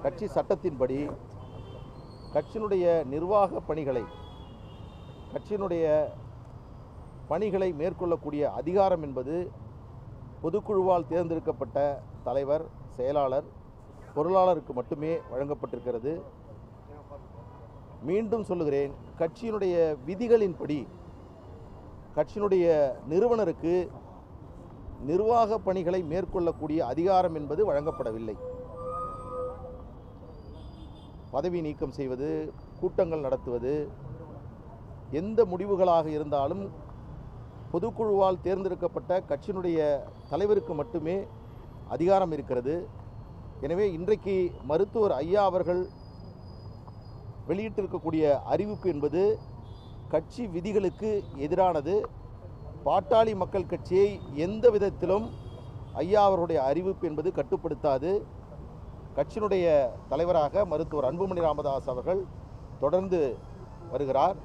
கட்சி சட்டத்தின்படி கட்சியினுடைய நிர்வாக பணிகளை மேற்கொள்ளக்கூடிய அதிகாரம் என்பது பொதுக்குழுவால் தேர்ந்தெடுக்கப்பட்ட தலைவர், செயலாளர், பொருளாளருக்கு மட்டுமே வழங்கப்பட்டிருக்கிறது. மீண்டும் சொல்லுகிறேன், கட்சியினுடைய விதிகளின்படி கட்சியினுடைய நிறுவனருக்கு நிர்வாக பணிகளை மேற்கொள்ளக்கூடிய அதிகாரம் என்பது வழங்கப்படவில்லை. பதவி நீக்கம் செய்வது, கூட்டங்கள் நடத்துவது, எந்த முடிவுகளாக இருந்தாலும் பொதுக்குழுவால் தேர்ந்தெடுக்கப்பட்ட கட்சியினுடைய தலைவருக்கு மட்டுமே அதிகாரம் இருக்கிறது. எனவே இன்றைக்கு மருத்துவர் ஐயா அவர்கள் வெளியிட்டிருக்கக்கூடிய அறிவிப்பு என்பது கட்சி விதிகளுக்கு எதிரானது. பாட்டாளி மக்கள் கட்சியை எந்த விதத்திலும் ஐயா அவருடைய அறிவிப்பு என்பது கட்டுப்படுத்தாது. கட்சியினுடைய தலைவராக மருத்துவர் அன்புமணி ராமதாஸ் அவர்கள் தொடர்ந்து வருகிறார்.